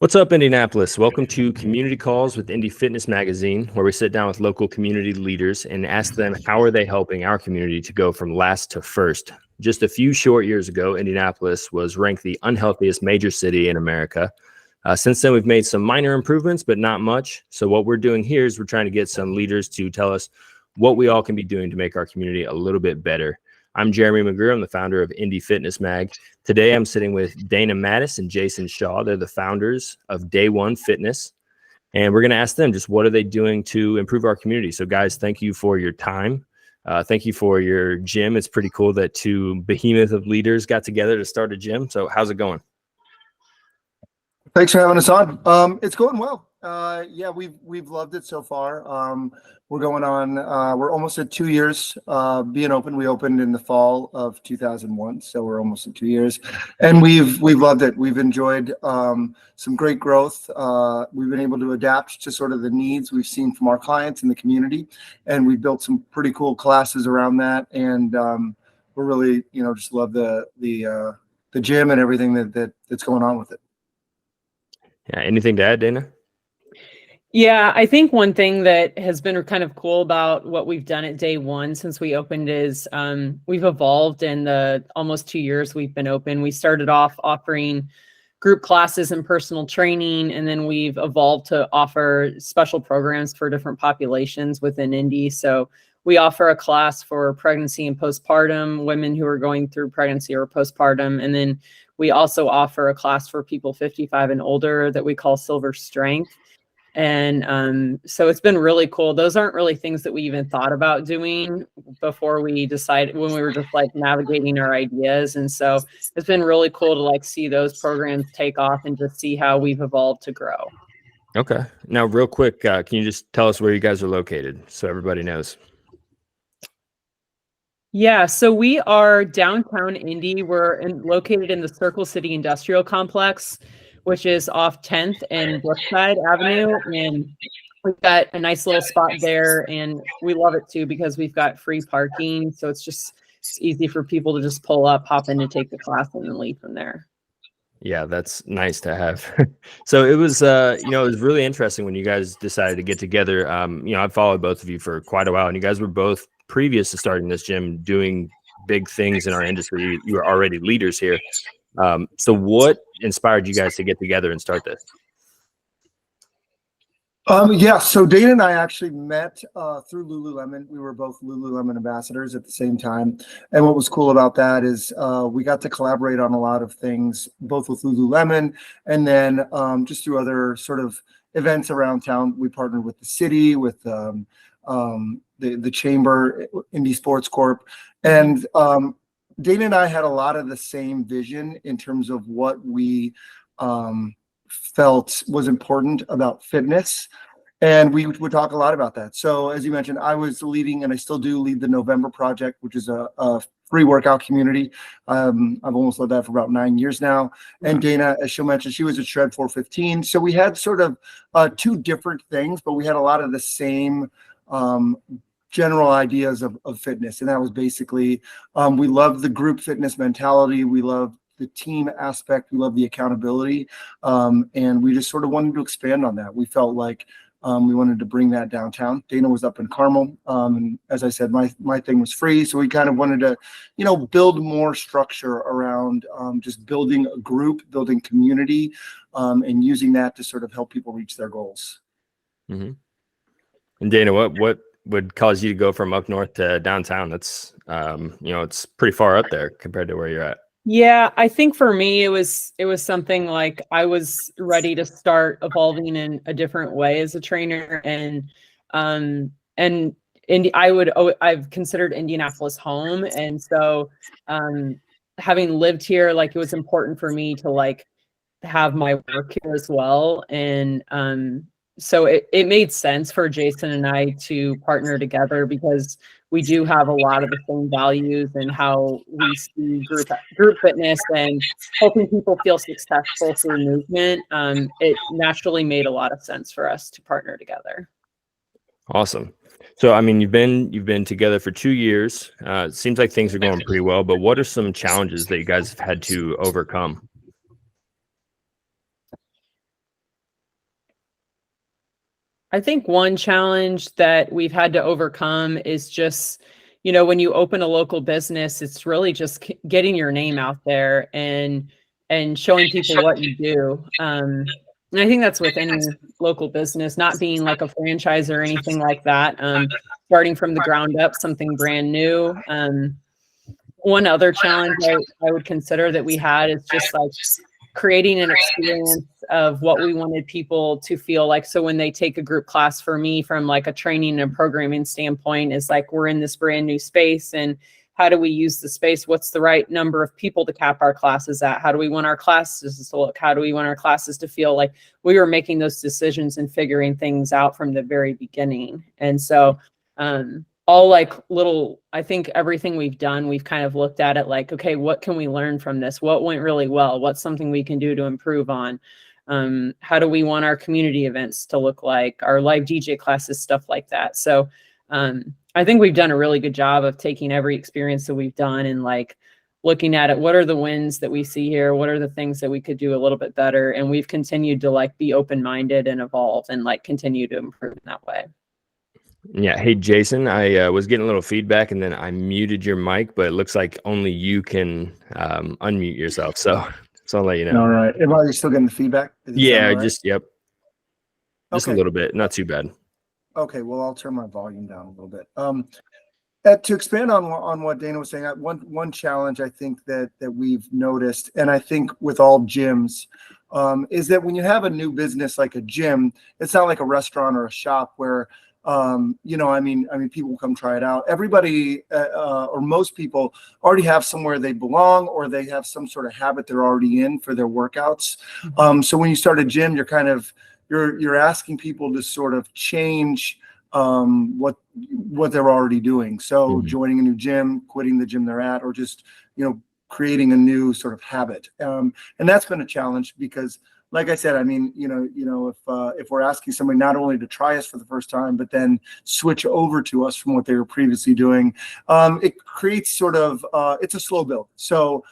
What's up, Indianapolis? Welcome to Community Calls with Indy Fitness Magazine, where we sit down with local community leaders and ask them how are they helping our community to go from last to first. Just a few short years ago, Indianapolis was ranked the unhealthiest major city in America. Since then, we've made some minor improvements, but not much. So what we're doing here is we're trying to get some leaders to tell us what we all can be doing to make our community a little bit better. I'm Jeremy McGrew. I'm the founder of Indy Fitness Mag. Today, I'm sitting with Dana Mattis and Jason Shaw. They're the founders of Day One Fitness. And we're going to ask them just what are they doing to improve our community. So guys, thank you for your time. Thank you for your gym. It's pretty cool that two behemoth of leaders got together to start a gym. So how's it going? Thanks for having us on. It's going well. Yeah, we've loved it so far. We're going on. We're almost at 2 years being open. We opened in the fall of 2001, so we're almost at 2 years, and we've loved it. We've enjoyed some great growth. We've been able to adapt to sort of the needs we've seen from our clients in the community, and we've built some pretty cool classes around that. And we're really, just love the gym and everything that's going on with it. Yeah. Anything to add, Dana? Yeah, I think one thing that has been kind of cool about what we've done at Day One since we opened is we've evolved in the almost 2 years we've been open. We started off offering group classes and personal training, and then we've evolved to offer special programs for different populations within Indy. So we offer a class for pregnancy and postpartum, women who are going through pregnancy or postpartum, and then we also offer a class for people 55 and older that we call Silver Strength. And so it's been really cool. Those aren't really things that we even thought about doing before we decided, when we were just like navigating our ideas. And so it's been really cool to like see those programs take off and just see how we've evolved to grow. Okay. Now, real quick, can you just tell us where you guys are located so everybody knows? Yeah, so we are downtown Indy. We're located in the Circle City Industrial Complex, which is off 10th and Brookside Avenue. And we've got a nice little spot there. And we love it too, because we've got free parking. So it's easy for people to just pull up, hop in and take the class and then leave from there. Yeah, that's nice to have. So it was, it was really interesting when you guys decided to get together. I've followed both of you for quite a while, and you guys were both previous to starting this gym doing big things in our industry. You were already leaders here. So what inspired you guys to get together and start this? Yeah, so Dana and I actually met through Lululemon. We were both Lululemon ambassadors at the same time. And what was cool about that is we got to collaborate on a lot of things, both with Lululemon and then just through other sort of events around town. We partnered with the city, with the Chamber, Indy Sports Corp. And Dana and I had a lot of the same vision in terms of what we felt was important about fitness. And we would talk a lot about that. So as you mentioned, I was leading, and I still do lead, the November Project, which is a free workout community. I've almost led that for about 9 years now. And Dana, as she mentioned, she was at Shred 415. So we had sort of two different things, but we had a lot of the same general ideas of fitness. And that was basically, we love the group fitness mentality. We love the team aspect. We love the accountability. And we just sort of wanted to expand on that. We felt like we wanted to bring that downtown. Dana was up in Carmel. And as I said, my thing was free. So we kind of wanted to, build more structure around just building a group, building community, and using that to sort of help people reach their goals. Mm-hmm. And Dana, what would cause you to go from up north to downtown? That's, it's pretty far up there compared to where you're at. Yeah, I think for me, it was something like I was ready to start evolving in a different way as a trainer. And I've considered Indianapolis home. And so having lived here, like it was important for me to like have my work here as well. And so it made sense for Jason and I to partner together, because we do have a lot of the same values and how we see group fitness and helping people feel successful through movement. It naturally made a lot of sense for us to partner together. Awesome. So, I mean, you've been together for 2 years. It seems like things are going pretty well, but what are some challenges that you guys have had to overcome? I think one challenge that we've had to overcome is just, when you open a local business, it's really just getting your name out there and showing people what you do. And I think that's with any local business, not being like a franchise or anything like that. Starting from the ground up, something brand new. One other challenge I would consider that we had is just like creating an experience of what we wanted people to feel like. So when they take a group class, for me, from like a training and programming standpoint, is like, we're in this brand new space, and how do we use the space? What's the right number of people to cap our classes at? How do we want our classes to look? How do we want our classes to feel? Like, we were making those decisions and figuring things out from the very beginning. And so all like little, I think everything we've done, we've kind of looked at it like, okay, what can we learn from this? What went really well? What's something we can do to improve on? How do we want our community events to look like, our live DJ classes, stuff like that. So I think we've done a really good job of taking every experience that we've done and like looking at it. What are the wins that we see here? What are the things that we could do a little bit better? And we've continued to like be open-minded and evolve and like continue to improve in that way. Yeah. Hey, Jason, I was getting a little feedback and then I muted your mic, but it looks like only you can unmute yourself. So I'll let you know. All right. Am I still getting the feedback? Yeah, right? Just a little bit, not too bad. Okay. Well, I'll turn my volume down a little bit. To expand on what Dana was saying, one challenge I think that we've noticed, and I think with all gyms, is that when you have a new business like a gym, it's not like a restaurant or a shop where people come try it out. Everybody or most people already have somewhere they belong, or they have some sort of habit they're already in for their workouts. So when you start a gym, you're asking people to sort of change what they're already doing. So joining a new gym, quitting the gym they're at, or just creating a new sort of habit. And that's been a challenge because, like I said, if we're asking somebody not only to try us for the first time, but then switch over to us from what they were previously doing, it creates sort of it's a slow build. So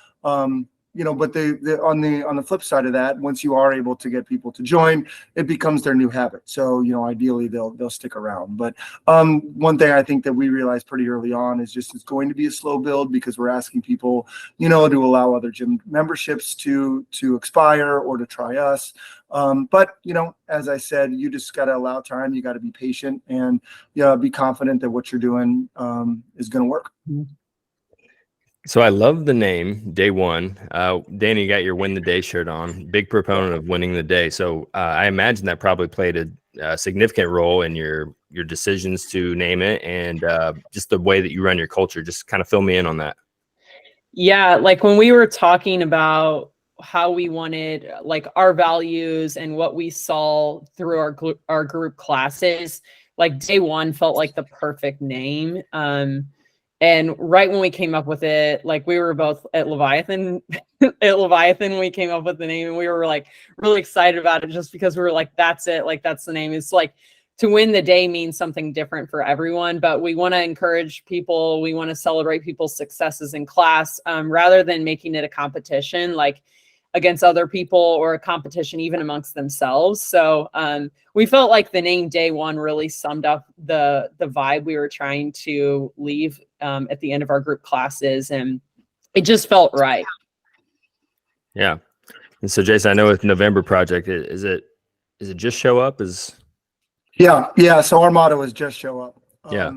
but on the flip side of that, once you are able to get people to join, it becomes their new habit. So ideally they'll stick around. But one thing I think that we realized pretty early on is just it's going to be a slow build because we're asking people to allow other gym memberships to expire or to try us. But as I said, you just got to allow time. You got to be patient and be confident that what you're doing is going to work. So I love the name Day One. Danny, you got your Win the Day shirt on. Big proponent of winning the day. So I imagine that probably played a significant role in your decisions to name it and just the way that you run your culture. Just kind of fill me in on that. Yeah, like when we were talking about how we wanted like our values and what we saw through our group classes, like Day One felt like the perfect name. And right when we came up with it, like we were both at Leviathan, when we came up with the name, and we were like really excited about it just because we were like, that's it. Like, that's the name. It's like to win the day means something different for everyone, but we want to encourage people. We want to celebrate people's successes in class rather than making it a competition, like against other people or a competition even amongst themselves. So we felt like the name Day One really summed up the vibe we were trying to leave at the end of our group classes, and it just felt right. Yeah. And so Jason, I know with November project, is it just show up? Yeah. So our motto is just show up. Yeah.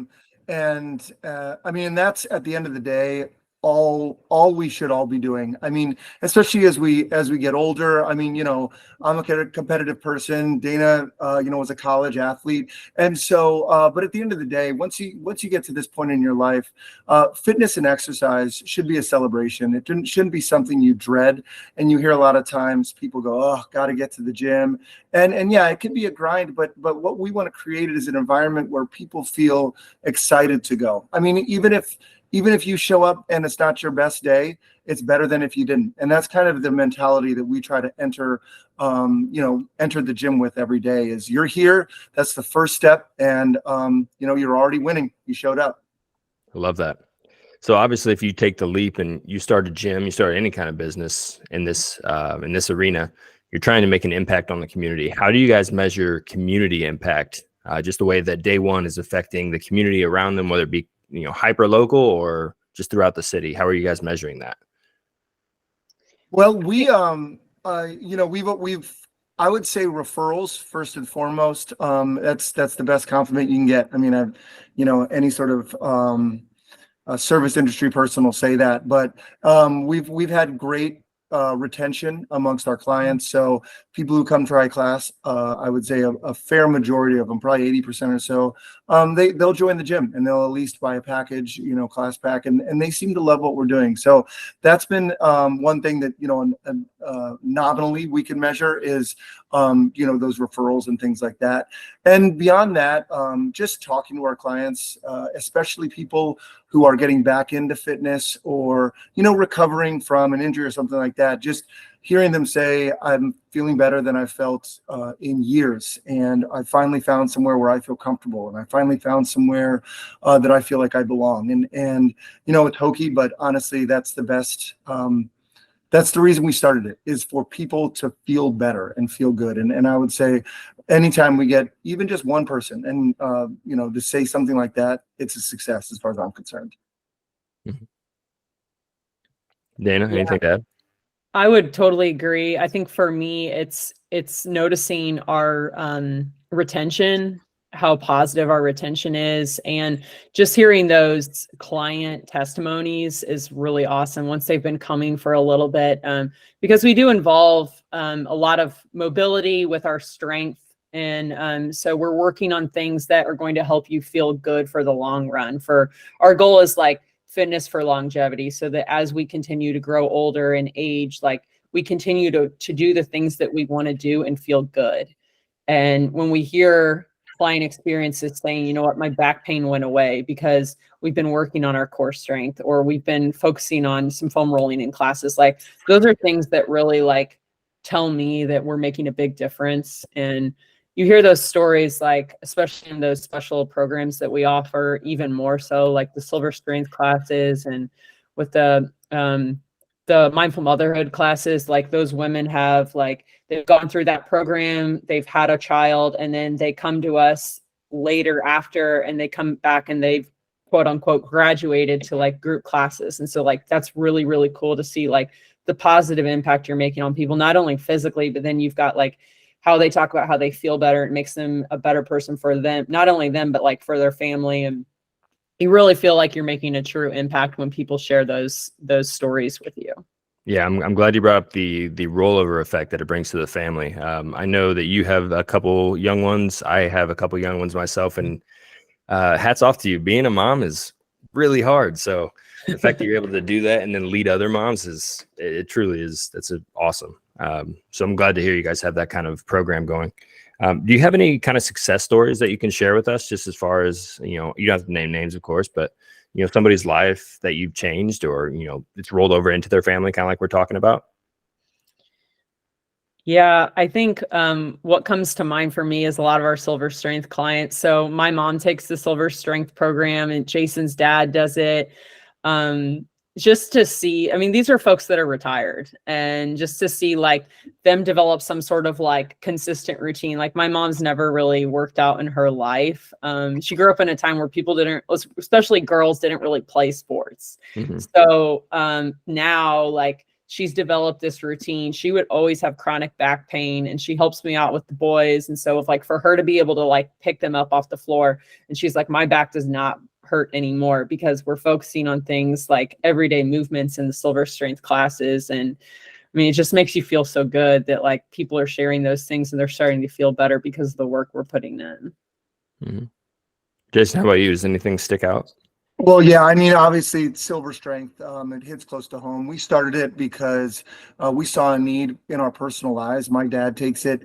And that's at the end of the day, all we should all be doing. I mean, especially as we get older. I mean, I'm a competitive person. Dana, was a college athlete, and so. But at the end of the day, once you get to this point in your life, fitness and exercise should be a celebration. It shouldn't be something you dread. And you hear a lot of times people go, "Oh, got to get to the gym," and yeah, it can be a grind. But what we want to create is an environment where people feel excited to go. I mean, even if you show up and it's not your best day, it's better than if you didn't. And that's kind of the mentality that we try to enter the gym with every day is you're here. That's the first step. And, you're already winning. You showed up. I love that. So obviously if you take the leap and you start a gym, you start any kind of business in this arena, you're trying to make an impact on the community. How do you guys measure community impact just the way that day one is affecting the community around them, whether it be, hyper local or just throughout the city? How are you guys measuring that? Well, we've I would say referrals first and foremost. That's the best compliment you can get. I mean, any sort of service industry person will say that, but we've had great retention amongst our clients. So people who come to our class, I would say a fair majority of them, probably 80% or so, they'll join the gym and they'll at least buy a package, class pack, and they seem to love what we're doing. So that's been one thing that, nominally we can measure is, those referrals and things like that. And beyond that, just talking to our clients, especially people who are getting back into fitness or, recovering from an injury or something like that, just hearing them say, I'm feeling better than I felt in years. And I finally found somewhere where I feel comfortable. And I finally found somewhere that I feel like I belong. And it's hokey, but honestly, that's the best. That's the reason we started it, is for people to feel better and feel good. And I would say anytime we get even just one person and, to say something like that, it's a success as far as I'm concerned. Mm-hmm. Dana, anything to add? I would totally agree. I think for me, it's noticing our retention, how positive our retention is, and just hearing those client testimonies is really awesome once they've been coming for a little bit, because we do involve a lot of mobility with our strength. And so we're working on things that are going to help you feel good for the long run. For our goal is like fitness for longevity, so that as we continue to grow older and age, like we continue to do the things that we want to do and feel good. And when we hear client experiences saying, you know what, my back pain went away because we've been working on our core strength, or we've been focusing on some foam rolling in classes, like those are things that really like tell me that we're making a big difference. And you hear those stories, like, especially in those special programs that we offer, even more so, like the silver strength classes, and with the mindful motherhood classes, like those women have, like, they've gone through that program, they've had a child, and then they come to us later after, and they come back and they've quote unquote graduated to like group classes. And so like, that's really, really cool to see like the positive impact you're making on people, not only physically, but then you've got like how they talk about how they feel better. It makes them a better person for them, not only them, but like for their family. And you really feel like you're making a true impact when people share those stories with you. Yeah, I'm glad you brought up the rollover effect that it brings to the family. I know that you have a couple young ones. I have a couple young ones myself, and hats off to you. Being a mom is really hard. So the fact that you're able to do that and then lead other moms it truly is. That's awesome. So I'm glad to hear you guys have that kind of program going. Do you have any kind of success stories that you can share with us, just as far as, you don't have to name names, of course, but, somebody's life that you've changed, or, it's rolled over into their family, kind of like we're talking about? Yeah, I think what comes to mind for me is a lot of our Silver Strength clients. So my mom takes the Silver Strength program, and Jason's dad does it. Just to see, I mean, these are folks that are retired, and just to see like them develop some sort of like consistent routine. Like my mom's never really worked out in her life. She grew up in a time where people didn't, especially girls, didn't really play sports. Mm-hmm. So now like she's developed this routine. She would always have chronic back pain, and she helps me out with the boys. And so if like for her to be able to like pick them up off the floor, and she's like, my back does not hurt anymore, because we're focusing on things like everyday movements in the Silver Strength classes. And I mean, it just makes you feel so good that like people are sharing those things and they're starting to feel better because of the work we're putting in. Mm-hmm. Jason, how about you? Does anything stick out? Well, yeah, I mean, obviously Silver Strength, it hits close to home. We started it because we saw a need in our personal lives. My dad takes it.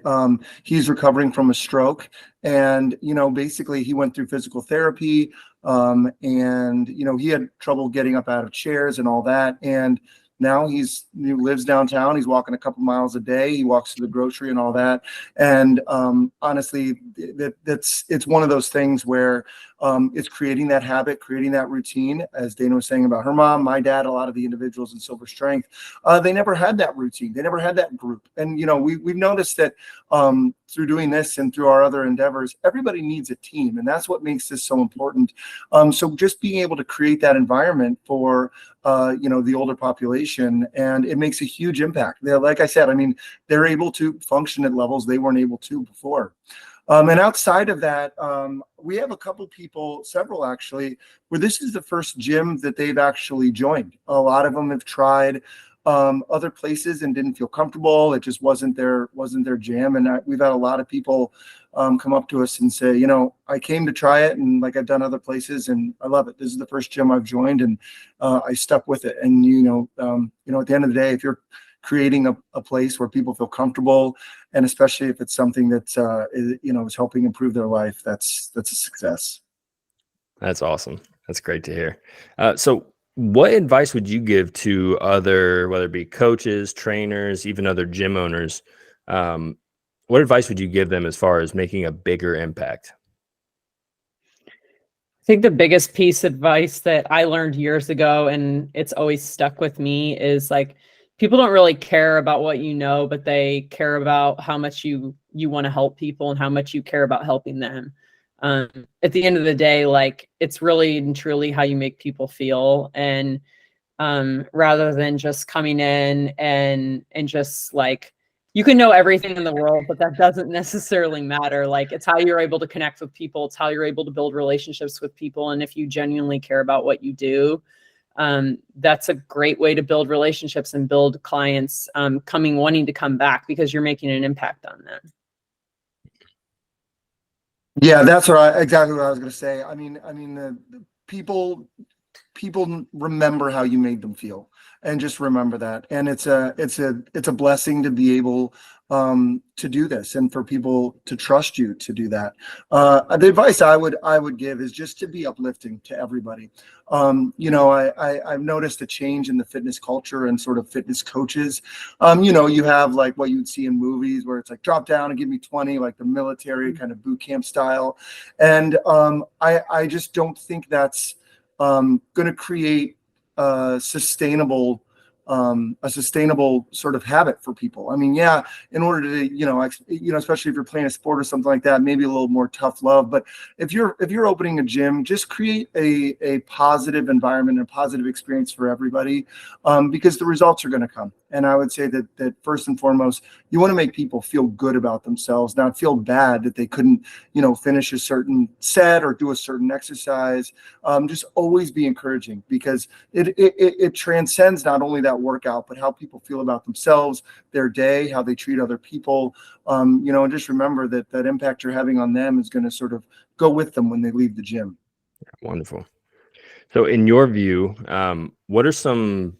He's recovering from a stroke, and, basically he went through physical therapy, and, he had trouble getting up out of chairs and all that. And Now he lives downtown. He's walking a couple miles a day. He walks to the grocery and all that. And honestly, it's one of those things where it's creating that habit, creating that routine. As Dana was saying about her mom, my dad, a lot of the individuals in Silver Strength, they never had that routine. They never had that group. And, we've noticed that through doing this and through our other endeavors, everybody needs a team. And that's what makes this so important. So just being able to create that environment for, the older population, and it makes a huge impact. Like I said, they're able to function at levels they weren't able to before. And outside of that, we have a couple people, several actually, where this is the first gym that they've actually joined. A lot of them have tried other places and didn't feel comfortable. It just wasn't their jam. And we've had a lot of people come up to us and say, I came to try it, and like I've done other places, and I love it. This is the first gym I've joined, and I stuck with it. And at the end of the day, if you're creating a place where people feel comfortable, and especially if it's something that is helping improve their life, that's a success. That's awesome. That's great to hear. So what advice would you give to other, whether it be coaches, trainers, even other gym owners? What advice would you give them as far as making a bigger impact? I think the biggest piece of advice that I learned years ago, and it's always stuck with me, is like, people don't really care about what you know, but they care about how much you want to help people and how much you care about helping them. At the end of the day, like, it's really and truly how you make people feel. And rather than just coming in and just like, you can know everything in the world, but that doesn't necessarily matter. Like, it's how you're able to connect with people. It's how you're able to build relationships with people. And if you genuinely care about what you do, that's a great way to build relationships and build clients wanting to come back, because you're making an impact on them. Yeah, that's exactly what I was going to say. The people remember how you made them feel, and just remember that. And it's a blessing to be able to do this, and for people to trust you to do that. The advice I would give is just to be uplifting to everybody. I've noticed a change in the fitness culture and sort of fitness coaches. You have like what you'd see in movies where it's like, drop down and give me 20, like the military kind of boot camp style. And I just don't think that's going to create a sustainable sort of habit for people. In order to, especially if you're playing a sport or something like that, maybe a little more tough love. But if you're opening a gym, just create a positive environment, and a positive experience for everybody, because the results are going to come. And I would say that first and foremost, you want to make people feel good about themselves, not feel bad that they couldn't, finish a certain set or do a certain exercise. Just always be encouraging, because it transcends not only that workout, but how people feel about themselves, their day, how they treat other people. And just remember that impact you're having on them is going to sort of go with them when they leave the gym. Wonderful. So in your view, what are some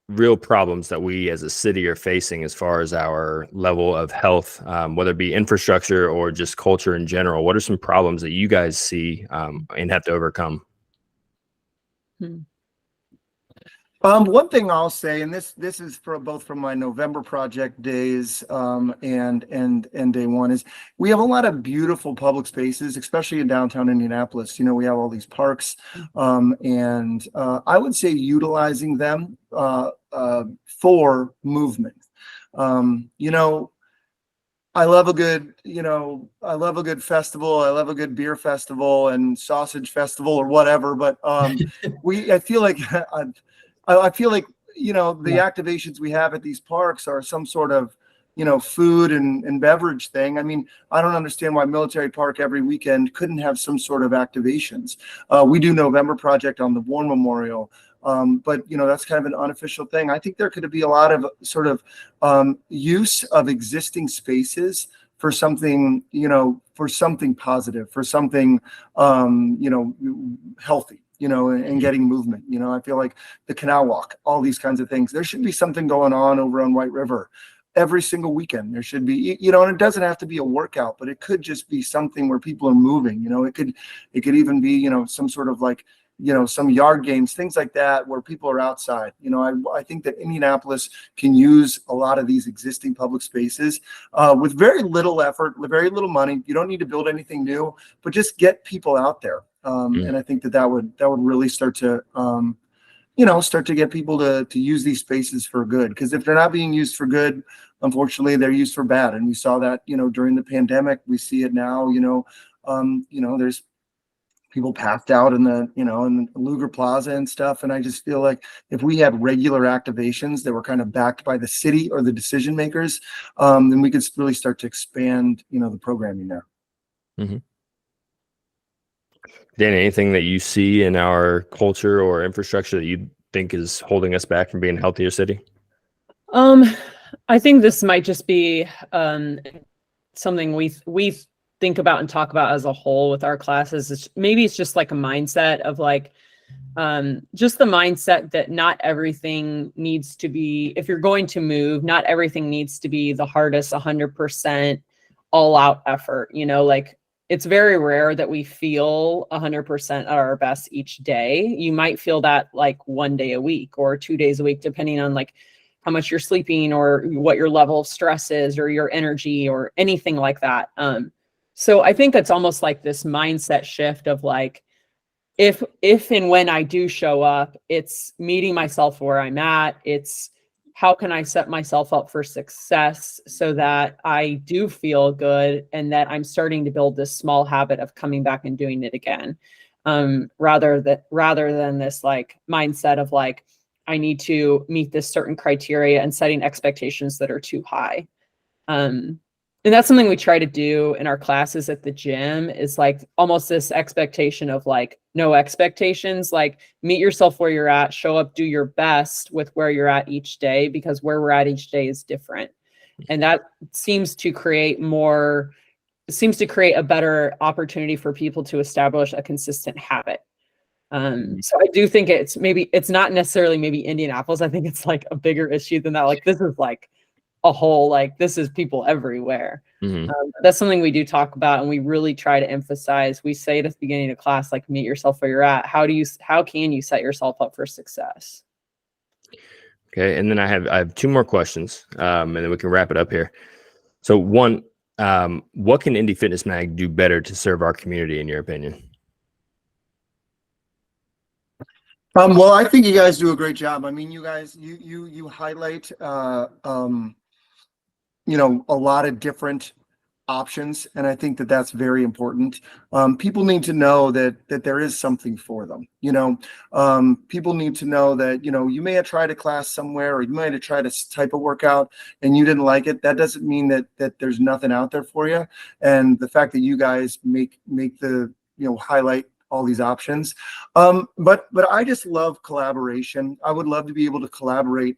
real problems that we as a city are facing as far as our level of health, whether it be infrastructure or just culture in general? What are some problems that you guys see and have to overcome? One thing I'll say, and this is both from my November project days and day one, is we have a lot of beautiful public spaces, especially in downtown Indianapolis. We have all these parks, and I would say utilizing them for movement. I love a good festival. I love a good beer festival and sausage festival or whatever. But I feel like the activations we have at these parks are some sort of food and beverage thing. I don't understand why Military Park every weekend couldn't have some sort of activations. We do November Project on the War Memorial. But that's kind of an unofficial thing. I think there could be a lot of sort of use of existing spaces for something, for something positive, for something, healthy, and getting movement. I feel like the Canal Walk, all these kinds of things. There should be something going on over on White River every single weekend. There should be, and it doesn't have to be a workout, but it could just be something where people are moving. It could even be, some sort of like some yard games, things like that, where people are outside. I think that Indianapolis can use a lot of these existing public spaces with very little effort, with very little money. You don't need to build anything new, but just get people out there. And I think that would really start to get people to use these spaces for good. Because if they're not being used for good, unfortunately, they're used for bad. And we saw that, during the pandemic. We see it now. There's people passed out in the Luger Plaza and stuff. And I just feel like if we had regular activations that were kind of backed by the city or the decision makers, then we could really start to expand, the programming there. Mm-hmm. Dan, anything that you see in our culture or infrastructure that you think is holding us back from being a healthier city? I think this might just be something we think about and talk about as a whole with our classes. Maybe it's just like a mindset of like, just the mindset that not everything needs to be, if you're going to move, not everything needs to be the hardest 100% all out effort. Like, it's very rare that we feel 100% at our best each day. You might feel that like 1 day a week or 2 days a week, depending on like how much you're sleeping or what your level of stress is or your energy or anything like that. So I think it's almost like this mindset shift of like, if and when I do show up, it's meeting myself where I'm at. It's how can I set myself up for success so that I do feel good and that I'm starting to build this small habit of coming back and doing it again, rather than this like mindset of like, I need to meet this certain criteria and setting expectations that are too high. And that's something we try to do in our classes at the gym, is like almost this expectation of like no expectations, like meet yourself where you're at, show up, do your best with where you're at each day, because where we're at each day is different. And that seems to create a better opportunity for people to establish a consistent habit. So I do think it's not necessarily maybe Indianapolis. I think it's like a bigger issue than that. Like, this is like a whole, like, this is people everywhere. Mm-hmm. That's something we do talk about, and we really try to emphasize. We say at the beginning of class, like, meet yourself where you're at. How can you set yourself up for success? Okay. And then I have two more questions, and then we can wrap it up here. So one, what can Indy Fitness Mag do better to serve our community, in your opinion? Well, I think you guys do a great job. I mean, you guys, you highlight, a lot of different options, and I think that that's very important. People need to know that there is something for them. People need to know that you may have tried a class somewhere, or you might have tried a type of workout and you didn't like it. That doesn't mean that there's nothing out there for you. And the fact that you guys make the highlight all these options. But I just love collaboration. I would love to be able to collaborate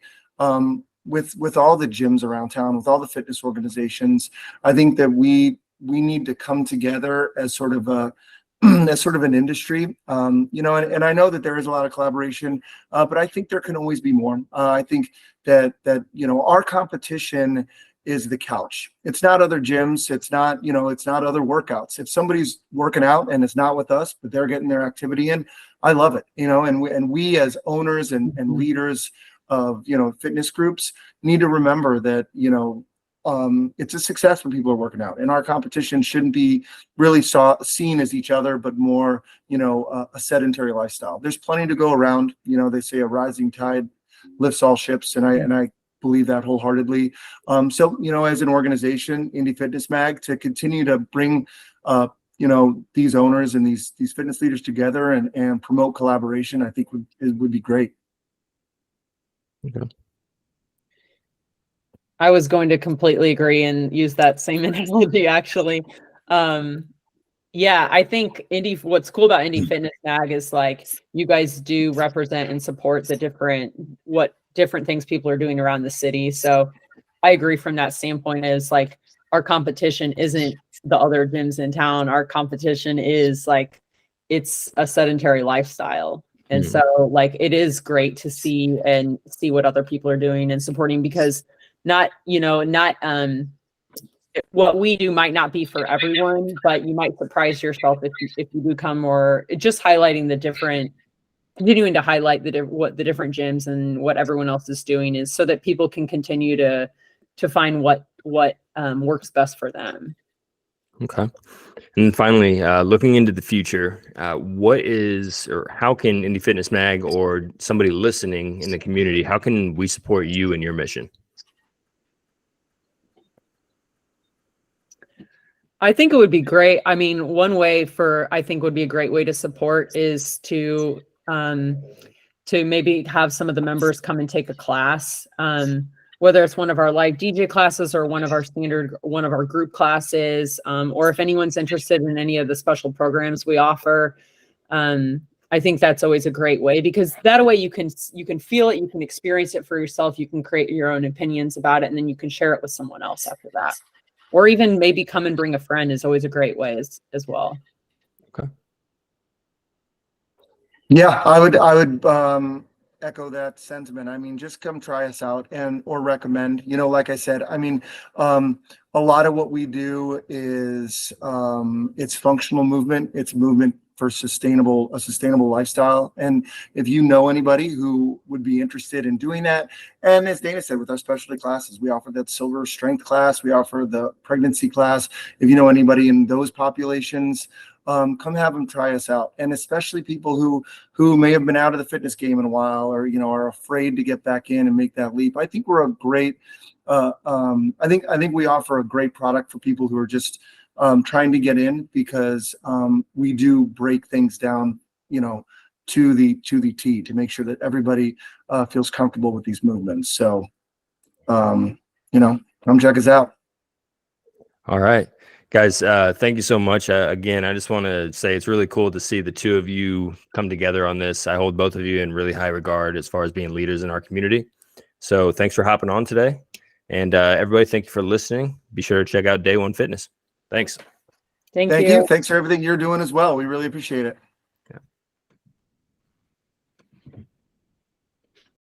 with all the gyms around town, with all the fitness organizations. I think that we need to come together as sort of an industry, and I know that there is a lot of collaboration, but I think there can always be more. I think that our competition is the couch. It's not other gyms. It's not other workouts. If somebody's working out and it's not with us, but they're getting their activity in, I love it. And we as owners and leaders of, fitness groups need to remember that, it's a success when people are working out, and our competition shouldn't be really seen as each other, but more, a sedentary lifestyle. There's plenty to go around. They say a rising tide lifts all ships. And I believe that wholeheartedly. So, as an organization, Indy Fitness Mag, to continue to bring, these owners and these fitness leaders together and promote collaboration, I think would be great. Okay. I was going to completely agree and use that same analogy, actually. Yeah, I think what's cool about Indy Fitness Mag is like, you guys do represent and support the different things people are doing around the city. So I agree from that standpoint, is like, our competition isn't the other gyms in town. Our competition is like, it's a sedentary lifestyle. And so like, it is great to see what other people are doing and supporting, because what we do might not be for everyone, but you might surprise yourself if you become more, just highlighting the different continuing to highlight what the different gyms and what everyone else is doing is so that people can continue to find what works best for them. Okay. And finally, looking into the future, what is, or how can Indy Fitness Mag or somebody listening in the community, how can we support you and your mission? I think it would be great. I mean, one way I think would be a great way to support is to maybe have some of the members come and take a class, whether it's one of our live DJ classes or one of our group classes, or if anyone's interested in any of the special programs we offer. I think that's always a great way, because that way you can feel it, you can experience it for yourself, you can create your own opinions about it, and then you can share it with someone else after that. Or even maybe come and bring a friend is always a great way as well. Okay. Yeah, I would echo that sentiment. I mean, just come try us out or recommend, like I said, I mean, a lot of what we do is, it's functional movement. It's movement for a sustainable lifestyle. And if you know anybody who would be interested in doing that, and as Dana said, with our specialty classes, we offer that silver strength class, we offer the pregnancy class. If you know anybody in those populations, come have them try us out. And especially people who may have been out of the fitness game in a while, or, are afraid to get back in and make that leap. I think we're a great, I think we offer a great product for people who are just trying to get in, because we do break things down, to the T, to make sure that everybody feels comfortable with these movements. So, come check us out. All right, guys, thank you so much. Again, I just want to say it's really cool to see the two of you come together on this. I hold both of you in really high regard as far as being leaders in our community. So thanks for hopping on today. And everybody, thank you for listening. Be sure to check out Day One Fitness. Thanks. Thank Thank you. you. Thanks for everything you're doing as well. We really appreciate it.